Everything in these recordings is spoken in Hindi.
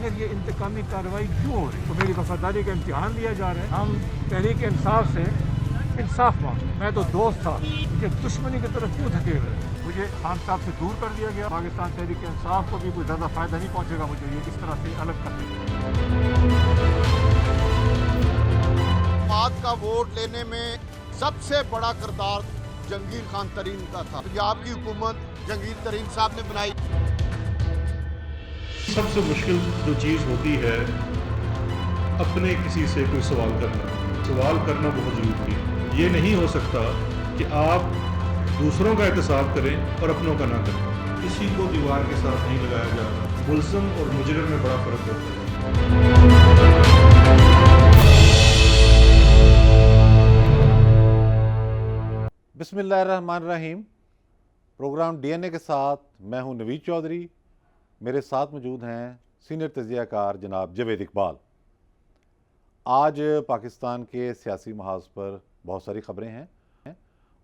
आखिर ये इंतकामी कार्रवाई क्यों हो रही? तो मेरी वफादारी का इम्तिहान लिया जा रहा है। हम तहरीक इंसाफ से इंसाफ मांगते। मैं तो दोस्त था, मुझे दुश्मनी की तरफ क्यों धकेल रहे? मुझे खान साहब से दूर कर दिया गया। पाकिस्तान तहरीक इंसाफ को भी कोई ज़्यादा फायदा नहीं पहुंचेगा मुझे ये इस तरह से अलग कर देगा। बाद का वोट लेने में सबसे बड़ा किरदार जहांगीर खान तरीन का था। ये आपकी हुकूमत जहांगीर तरीन साहब ने बनाई। सबसे मुश्किल जो चीज़ होती है अपने किसी से कोई सवाल करना बहुत ज़रूरी है। ये नहीं हो सकता कि आप दूसरों का एहतसाब करें और अपनों का ना करें। किसी को दीवार के साथ नहीं लगाया जा रहा। मुल्ज़िम और मुजरिम में बड़ा फ़र्क होता है। बिस्मिल्लाहिर्रहमानिर्रहीम। प्रोग्राम डीएनए के साथ मैं हूं नवीद चौधरी। मेरे साथ मौजूद हैं सीनियर तजियाकार जनाब जावेद इकबाल। आज पाकिस्तान के सियासी महाज पर बहुत सारी ख़बरें हैं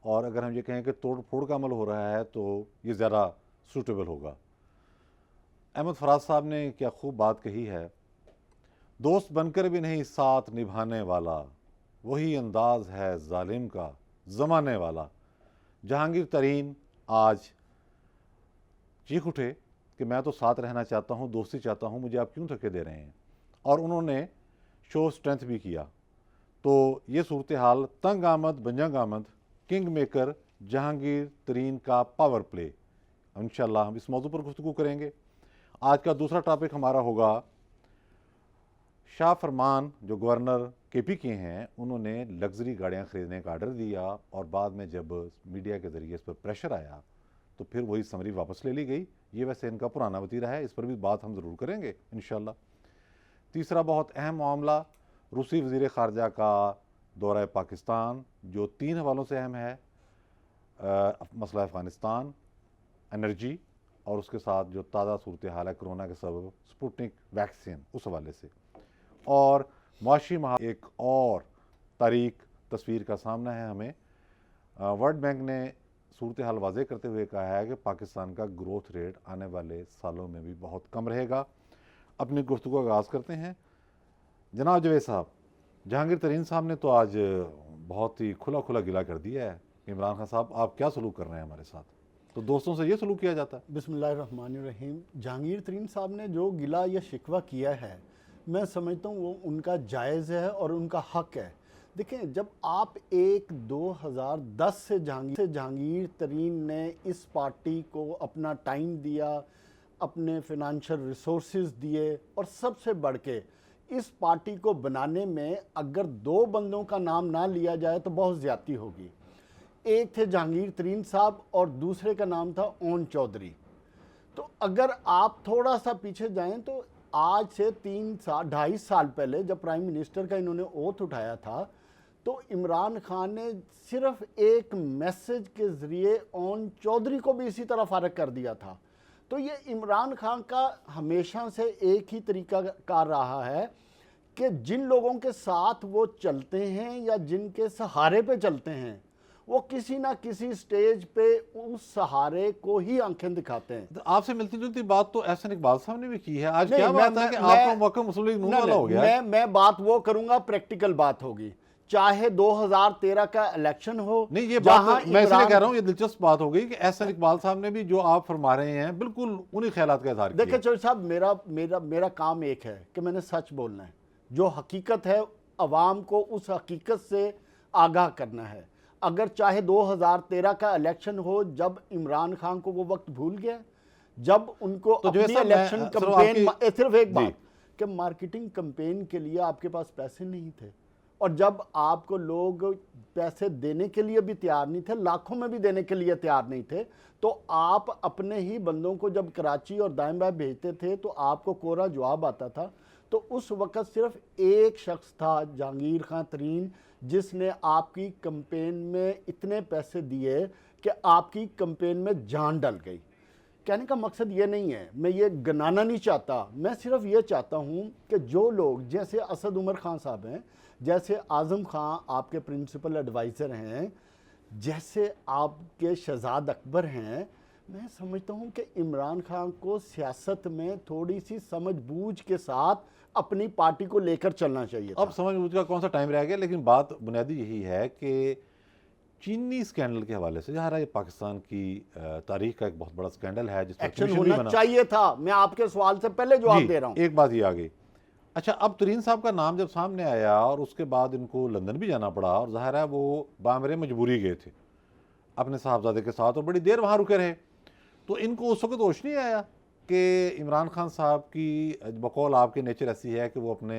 और अगर हम ये कहें कि तोड़ फोड़ का अमल हो रहा है तो ये ज़्यादा सूटेबल होगा। अहमद फराज साहब ने क्या खूब बात कही है, दोस्त बनकर भी नहीं साथ निभाने वाला, वही अंदाज है जालिम का ज़माने वाला। जहांगीर तरीन आज चीख उठे कि मैं तो साथ रहना चाहता हूँ, दोस्ती चाहता हूँ, मुझे आप क्यों धक्के दे रहे हैं। और उन्होंने शो स्ट्रेंथ भी किया। तो ये सूरत हाल तंग आमद बंजंग आमद किंग मेकर जहांगीर तरीन का पावर प्ले, इंशाल्लाह हम इस मौजू पर गुफ्तगू करेंगे। आज का दूसरा टॉपिक हमारा होगा शाह फरमान जो गवर्नर केपी के हैं, उन्होंने लग्जरी गाड़ियाँ ख़रीदने का आर्डर दिया और बाद में जब मीडिया के ज़रिए इस पर प्रेशर आया तो फिर वही समरी वापस ले ली गई। ये वैसे इनका पुराना वतीरा है, इस पर भी बात हम ज़रूर करेंगे इंशाल्लाह। तीसरा बहुत अहम मामला रूसी वज़ीर ख़ारजा का दौरा पाकिस्तान, जो 3 हवालों से अहम है। मसला अफ़गानिस्तान, एनर्जी और उसके साथ जो ताज़ा सूरत हाल है कोरोना के सबब स्पुतनिक वैक्सीन, उस हवाले से। और मुआशी महा एक और तारीख तस्वीर का सामना है हमें। वर्ल्ड बैंक ने सूरत हाल वाज़े करते हुए कहा है कि पाकिस्तान का ग्रोथ रेट आने वाले सालों में भी बहुत कम रहेगा। अपनी गुफ्तगू का आगाज़ करते हैं। जनाब जावेद साहब, जहांगीर तरीन साहब ने तो आज बहुत ही खुला खुला गिला कर दिया है। इमरान खान साहब, आप क्या सलूक कर रहे हैं हमारे साथ? तो दोस्तों से ये सलूक किया जाता है? बिस्मिल्लाहिर्रहमानिर्रहीम। जहांगीर तरीन साहब ने जो गिला या शिकवा किया है, मैं समझता हूँ वो उनका जायज़ है और उनका हक है। देखें, जब आप 2010 से जहांगीर तरीन ने इस पार्टी को अपना टाइम दिया, अपने फिनंशियल रिसोर्सेज दिए और सबसे बढ़ के इस पार्टी को बनाने में अगर 2 बंदों का नाम ना लिया जाए तो बहुत ज़्यादती होगी। एक थे जहांगीर तरीन साहब और दूसरे का नाम था ओन चौधरी। तो अगर आप थोड़ा सा पीछे जाएं तो आज से 2.5 साल पहले जब प्राइम मिनिस्टर का इन्होंने ओथ उठाया था तो इमरान खान ने सिर्फ एक मैसेज के ज़रिए ओन चौधरी को भी इसी तरह फ़ारग कर दिया था। तो ये इमरान खान का हमेशा से एक ही तरीका कार रहा है कि जिन लोगों के साथ वो चलते हैं या जिनके सहारे पे चलते हैं, वो किसी ना किसी स्टेज पे उस सहारे को ही आंखें दिखाते हैं। तो आपसे मिलती जुलती बात तो एहसन इकबाल साहब ने भी की है। आज क्या बात है कि आपका मौका मुस्लिम लीग नून वाला हो गया? मैं बात वो करूंगा, प्रैक्टिकल बात होगी। चाहे 2013 का इलेक्शन हो, नहीं ये बात मैं इसलिए कह रहा हूँ, ये दिलचस्प बात हो गई कि एहसन इकबाल साहब ने भी जो आप फरमा रहे हैं बिल्कुल उन्हीं ख्यालात का इज़हार किया। देखिए चौधरी साहब, मेरा काम एक है कि मैंने सच बोलना है। जो हकीकत है अवाम को उस हकीकत से आगाह करना है। अगर चाहे 2013 का इलेक्शन हो, जब इमरान खान को वो वक्त भूल गया, जब उनको तो अपनी इलेक्शन कैंपेन, सिर्फ एक बात कि मार्केटिंग कैंपेन के लिए आपके पास पैसे नहीं थे और जब आपको लोग पैसे देने के लिए भी तैयार नहीं थे, लाखों में भी देने के लिए तैयार नहीं थे, तो आप अपने ही बंदों को जब कराची और दाएं बाएं भेजते थे तो आपको कोरा जवाब आता था। तो उस वक़्त सिर्फ एक शख्स था, जहांगीर खान तरीन, जिसने आपकी कैंपेन में इतने पैसे दिए कि आपकी कैंपेन में जान डल गई। कहने का मकसद ये नहीं है, मैं ये गनाना नहीं चाहता, मैं सिर्फ ये चाहता हूँ कि जो लोग जैसे असद उमर खान साहब हैं, जैसे आज़म खान आपके प्रिंसिपल एडवाइज़र हैं, जैसे आपके शहजाद अकबर हैं, मैं समझता हूं कि इमरान खान को सियासत में थोड़ी सी समझबूझ के साथ अपनी पार्टी को लेकर चलना चाहिए था। अब समझ का कौन सा टाइम रह गया, लेकिन बात बुनियादी यही है कि चीनी स्कैंडल के हवाले से जहाँ ये पाकिस्तान की तारीख का एक बहुत बड़ा स्कैंडल है जिस पर एक्शन कमीशन भी होना बना। चाहिए था। मैं आपके सवाल से पहले जवाब जी, दे रहा हूं। एक बात ये आ गई। अच्छा, अब तरीन साहब का नाम जब सामने आया और उसके बाद इनको लंदन भी जाना पड़ा, और ज़ाहिर है वो बामरे मजबूरी गए थे अपने साहबजादे के साथ और बड़ी देर वहाँ रुके रहे, तो इनको उस वक्त होश नहीं आया कि इमरान खान साहब की बकौल आपकी नेचर ऐसी है कि वो अपने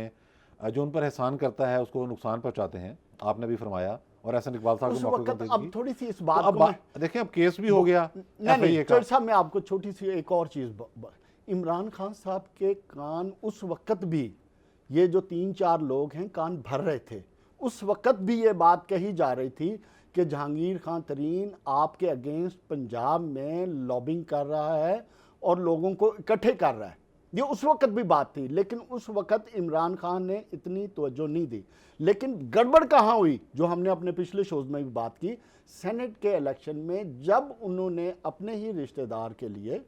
जो उन पर एहसान करता है उसको नुकसान पहुँचाते हैं। आपने भी फरमाया और एहसन इकबाल साहब उस को मौके वक्त पर अब दी। थोड़ी सी इस तो बात अब को मैं देखें, अब केस भी हो गया नहीं FIA का। चौधरी साहब, मैं आपको छोटी सी एक और चीज इमरान खान साहब के कान उस वक्त भी, ये जो 3-4 लोग हैं कान भर रहे थे, उस वक्त भी ये बात कही जा रही थी कि जहांगीर खान तरीन आपके अगेंस्ट पंजाब में लॉबिंग कर रहा है और लोगों को इकट्ठे कर रहा है। ये उस वक्त भी बात थी, लेकिन उस वक्त इमरान खान ने इतनी तवज्जो नहीं दी। लेकिन गड़बड़ कहाँ हुई, जो हमने अपने पिछले शोज में भी बात की, सेनेट के इलेक्शन में जब उन्होंने अपने ही रिश्तेदार के लिए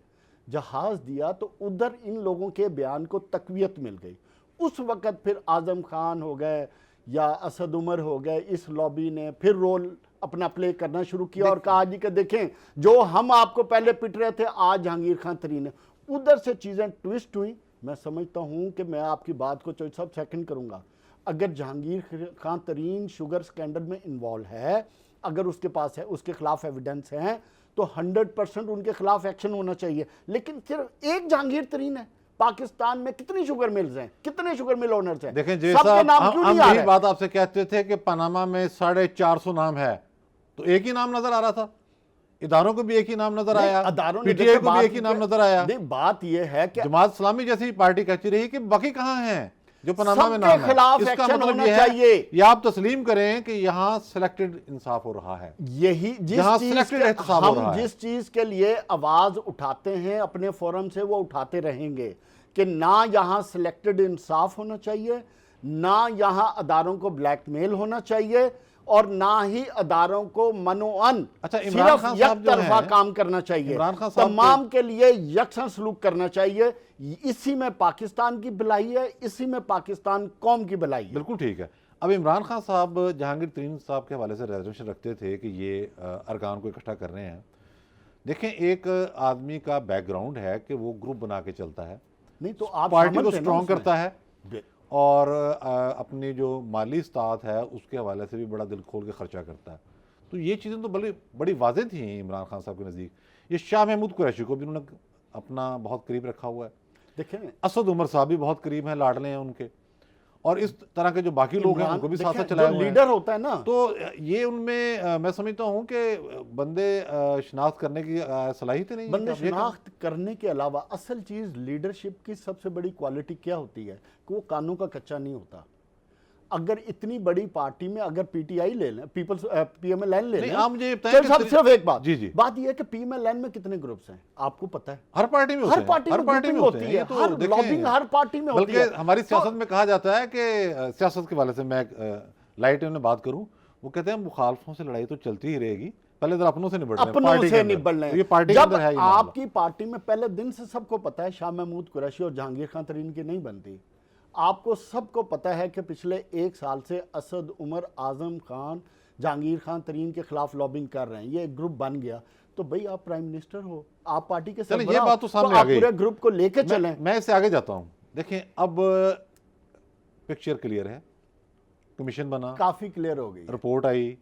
जहाज दिया तो उधर इन लोगों के बयान को तकवीत मिल गई। उस वक्त फिर आजम खान हो गए या असद उमर हो गए, इस लॉबी ने फिर रोल अपना प्ले करना शुरू किया और कहा जी कि देखें जो हम आपको पहले पिट रहे थे आज जहांगीर खान तरीन है। उधर से चीज़ें ट्विस्ट हुई। मैं समझता हूं कि मैं आपकी बात को चौधरी साहब सेकंड करूंगा, अगर जहांगीर खान तरीन शुगर स्कैंडल में इन्वॉल्व है, अगर उसके पास है, उसके खिलाफ एविडेंस है, तो 100% उनके खिलाफ एक्शन होना चाहिए। लेकिन सिर्फ एक जहांगीर तरीन है, पाकिस्तान में कितनी शुगर मिल्स हैं, कितने शुगर मिल ओनर्स हैं? देखें जी सबके साहब, नाम क्यों हम नहीं आ यही रहे? बात आपसे कहते थे कि पनामा में 450 नाम है, तो एक ही नाम नजर आ रहा था, इदारों को भी एक ही नाम नजर आया, अदारों ने पीटीआई को भी एक ही नाम नजर आया। बात यह है कि जमात इस्लामी जैसी पार्टी कहती रही कि बाकी कहाँ हैं जो पनामा में सबके नाम है। खिलाफ इसका एक्शन मतलब होना ये है, चाहिए। ये आप तस्लीम करें कि यहाँ सिलेक्टेड इंसाफ हो रहा है, यही जहां selected एहतसाब हो रहा हम है। जिस चीज के लिए आवाज उठाते हैं अपने फोरम से, वो उठाते रहेंगे कि ना यहाँ सिलेक्टेड इंसाफ होना चाहिए, ना यहाँ अदारों को ब्लैकमेल होना चाहिए, और ना ही अदारों को मनोअन अच्छा, इमरान खान साहब जो तरफा हैं, काम करना चाहिए, इमरान खान साहब तमाम के लिए यकसन सलूक करना चाहिए। इसी में पाकिस्तान की भलाई है, इसी में पाकिस्तान कौम की भलाई है। बिल्कुल ठीक है। अब इमरान खान साहब जहांगीर तरीन साहब के हवाले से रेजोल्यूशन रखते थे कि ये अरकान को इकट्ठा कर रहे हैं। देखें, एक आदमी का बैकग्राउंड है कि वो ग्रुप बना के चलता है, नहीं तो आप पार्टी शामिल को थे ना स्ट्रॉन्ग उसमें। करता है और अपनी जो माली इस्तात है उसके हवाले से भी बड़ा दिल खोल के खर्चा करता है। तो ये चीज़ें तो बड़ी वाज़ेह थी इमरान खान साहब के नज़दीक। ये शाह महमूद कुरैशी को भी उन्होंने अपना बहुत करीब रखा हुआ है, देखें असद उमर साहब भी बहुत करीब हैं, लाडले हैं उनके, और इस तरह के जो बाकी लोग हैं उनको भी साथ साथ चलाए हुए हैं। लीडर होता है ना, तो ये उनमें मैं समझता हूँ कि बंदे शनाख्त करने की सलाहियत नहीं है। बंदे आप ये कहें। शनाख्त करने के अलावा असल चीज लीडरशिप की सबसे बड़ी क्वालिटी क्या होती है कि वो कानों का कच्चा नहीं होता। अगर इतनी बड़ी पार्टी में अगर पीटीआई ले लें, पीपल्स पीएमएलएन ले नहीं, लें, आप मुझे ये बताएं चल कि साहब सिर्फ एक बात, जी, जी। बात ये है कि पीएमएलएन में कितने ग्रुप्स हैं आपको पता है? हर पार्टी में होते हर हैं, पार्टी में grouping होती है, ये तो हर देखें, लॉबिंग हर पार्टी में होती बल्कि है। हमारी सियासत तो में कहा जाता है कि सियासत के वाले से मैं लाइट में बात करूं, वो कहते हैं मुखालफों से लड़ाई तो चलती ही रहेगी, पहले जरा अपनों से निपटना है, अपनों पार्टी के से अंदर। निपटना तो ये है। पार्टी के जब अंदर है ये मामला। आपकी पार्टी में पहले दिन से सबको पता है शाह महमूद कुरैशी और जहांगीर खान तरीन की नहीं बनती। आपको सबको पता है कि पिछले 1 साल से असद उमर, आजम खान, जहांगीर खान तरीन के खिलाफ लॉबिंग कर रहे हैं। ये एक ग्रुप बन गया तो भाई आप प्राइम मिनिस्टर हो, आप पार्टी के चलिए, सरबराह ये हो, बात तो सामने आ आप गई। पूरे ग्रुप को लेके चलें। मैं इससे आगे जाता हूं। देखें, अब पिक्चर क्लियर है, कमीशन बना, काफी क्लियर हो गई। रिपोर्ट आई,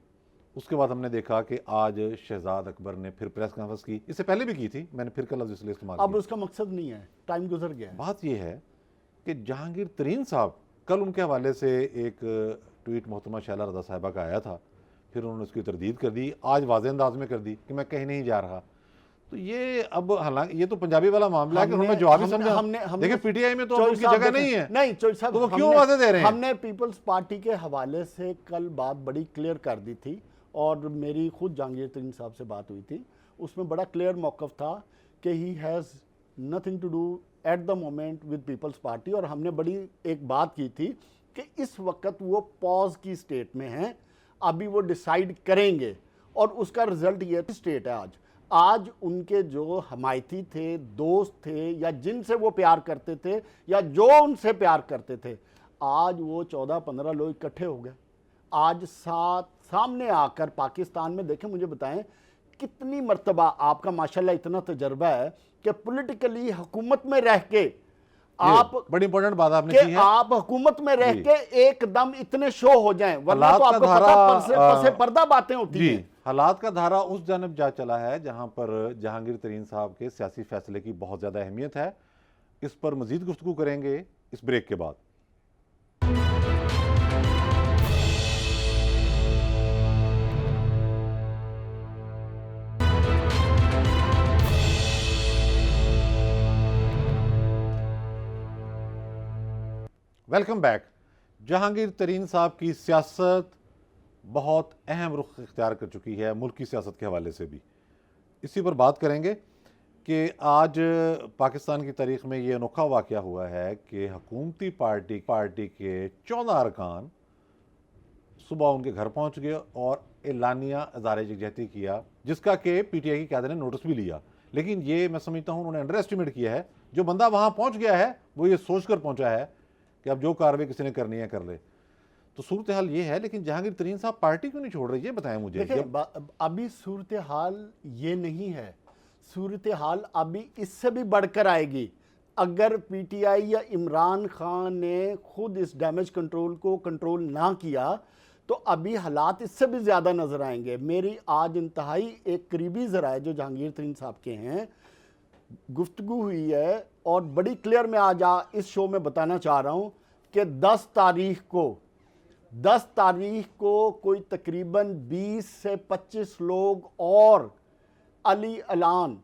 उसके बाद हमने देखा कि आज शहजाद अकबर ने फिर प्रेस कॉन्फ्रेंस की, इससे पहले भी की थी, मैंने फिर का लफ्ज़ इसलिए इस्तेमाल अब किया। उसका मकसद नहीं है, टाइम गुजर गया है। बात यह है कि जहांगीर तरीन साहब, कल उनके हवाले से एक ट्वीट मोहतरमा शैला रज़ा साहिबा का आया था, फिर उन्होंने उसकी तरदीद कर दी, आज वाज़ेह अंदाज में कर दी कि मैं कहीं नहीं जा रहा। तो ये अब हालांकि ये तो पंजाबी वाला मामला है कि उन्होंने जवाब ही समझा। देखिए, पीटीआई में तो चौधरी उनकी साहब जगह देखें, नहीं है, नहीं चौधरी साहब, तो वो क्यों हमने- वाज़ेह दे रहे हैं? हमने पीपल्स पार्टी के हवाले से कल बात बड़ी क्लियर कर दी थी और मेरी खुद जहांगीर तरीन साहब से बात हुई थी, उसमें बड़ा क्लियर मौक़िफ़ था कि he has nothing to do at the moment with People's Party. और हमने बड़ी एक बात की थी कि इस वक्त वो पॉज की स्टेट में हैं, अभी वो डिसाइड करेंगे और उसका रिजल्ट ये स्टेट है आज। आज उनके जो हमायती थे, दोस्त थे, या जिनसे वो प्यार करते थे या जो उनसे प्यार करते थे, आज वो 14-15 लोग इकट्ठे हो गए। आज सामने आकर पाकिस्तान में देखें, मुझे बताएं कितनी मर्तबा आपका माशाल्लाह इतना तजर्बा है कि पॉलिटिकली हुकूमत में रह के आप, बड़ी इंपॉर्टेंट बात आपने की है, आप हुकूमत में रह के एकदम इतने शो हो जाएं, वरना तो आपको पता पसे पर्दा बातें होती हैं। हालात का धारा उस जानब जा चला है जहां पर जहांगीर तरीन साहब के सियासी फैसले की बहुत ज्यादा अहमियत है। इस पर मजीद गुफ्तगू करेंगे इस ब्रेक के बाद। Welcome back. जहांगीर तरीन साहब की सियासत बहुत अहम रुख इख्तियार कर चुकी है मुल्क की सियासत के हवाले से भी। इसी पर बात करेंगे कि आज पाकिस्तान की तारीख में ये अनोखा वाक़या हुआ है कि हुकूमती पार्टी के 14 अरकान सुबह उनके घर पहुंच गए और एलानिया इज़हार यकजहती किया, जिसका कि पीटीआई की क़यादत ने नोटिस भी लिया। लेकिन ये मैं समझता हूँ उन्होंने अंडर एस्टिमेट किया है। जो बंदा वहाँ पहुँच गया है वो ये सोच कर पहुँचा है कि अब जो कार्रवाई किसी ने करनी है कर ले। तो सूरत हाल ये है, लेकिन जहांगीर तरीन साहब पार्टी क्यों नहीं छोड़ रही, ये बताएं मुझे। अभी सूरत हाल ये नहीं है, सूरत हाल अभी इससे भी बढ़कर आएगी। अगर पीटीआई या इमरान खान ने खुद इस डैमेज कंट्रोल को कंट्रोल ना किया तो अभी हालात इससे भी ज़्यादा नज़र आएंगे। मेरी आज इंतहाई एक करीबी ज़राए जो जहांगीर तरीन साहब के हैं गुफ्तगू हुई है, और बड़ी क्लियर मैं आज इस शो में बताना चाह रहा हूं कि 10 तारीख को कोई तकरीबन 20 से 25 लोग और अली अलान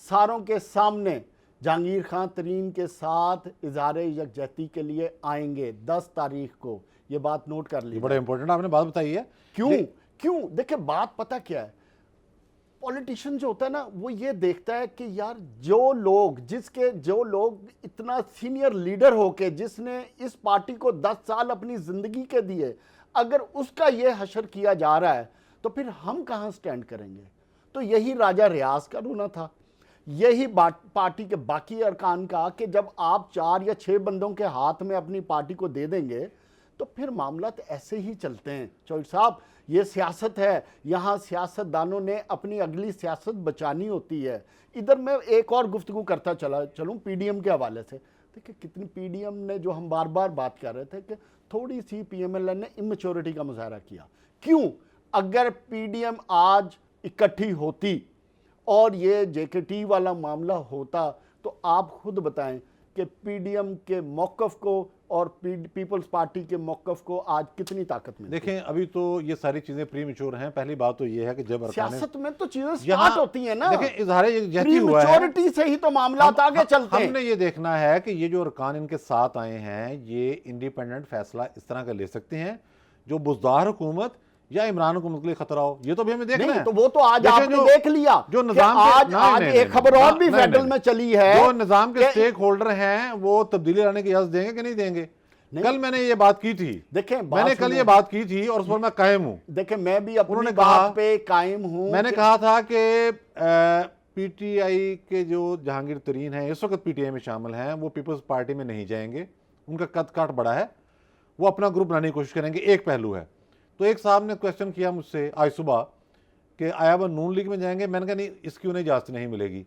सारों के सामने जहांगीर खान तरीन के साथ इज़हार यकजहती के लिए आएंगे 10 तारीख को। ये बात नोट कर लीजिए, बड़ा इंपॉर्टेंट आपने बात बताई है। क्यों देखिए, बात पता क्या है, पॉलिटिशियन जो होता है ना वो ये देखता है कि यार जो लोग इतना सीनियर लीडर होके जिसने इस पार्टी को 10 साल अपनी जिंदगी के दिए, अगर उसका ये हशर किया जा रहा है तो फिर हम कहां स्टैंड करेंगे। तो यही राजा रियाज का रोना था, यही पार्टी के बाकी अरकान का, कि जब आप 4 या 6 बंदों के हाथ में अपनी पार्टी को दे देंगे तो फिर मामला तो ऐसे ही चलते हैं। चौधरी साहब, ये सियासत है, यहाँ सियासतदानों ने अपनी अगली सियासत बचानी होती है। इधर मैं एक और गुफ्तगू करता चलूँ पीडीएम के हवाले से। देखिए कितनी पीडीएम ने, जो हम बार बार बात कर रहे थे कि थोड़ी सी पीएमएल ने इमेच्योरिटी का मुजाहरा किया। क्यों? अगर पीडीएम आज इकट्ठी होती और ये जेकेटी वाला मामला होता तो आप खुद बताएं कि पीडीएम के मौक़िफ़ को और पीपल्स पार्टी के मौक़िफ़ को आज कितनी ताकत मिलती है। देखें अभी तो ये सारी चीजें प्रीमेच्योर हैं। पहली बात तो ये है कि जब सियासत में तो चीजें स्टार्ट होती हैं ना, देखें इज़हार यकजहती हुआ है, प्रीमेच्योरिटी से ही तो मामला आगे चलते हैं। हमने ये देखना है कि ये जो अरकान इनके साथ आए हैं ये इंडिपेंडेंट फैसला इस तरह का ले सकते हैं जो बुज़दार हुकूमत या इमरान हुकूमत के लिए खतरा हो। ये तो भी हमें देखना है। तो वो तो आज आपने देख लिया जो निजाम आज एक खबर और भी फेडरल में चली है, जो निजाम के स्टेक होल्डर हैं वो तब्दीली लाने की इजाजत देंगे कि नहीं देंगे। कल मैंने ये बात की थी, देखें मैंने कल ये बात की थी और उस पर मैं कायम हूं। देखें मैं भी अपनी बात पे कायम हूं। मैंने कहा था कि पीटीआई के जो जहांगीर तरीन हैं इस वक्त पीटीआई में शामिल हैं, वो पीपल्स पार्टी में नहीं जाएंगे। उनका कद काट बड़ा है, वो अपना ग्रुप बनाने की कोशिश करेंगे। एक पहलू है। तो एक साहब ने क्वेश्चन किया मुझसे आज सुबह कि आया वो नून लीग में जाएंगे। मैंने कहा नहीं, इसकी उन्हें इजाजत नहीं मिलेगी।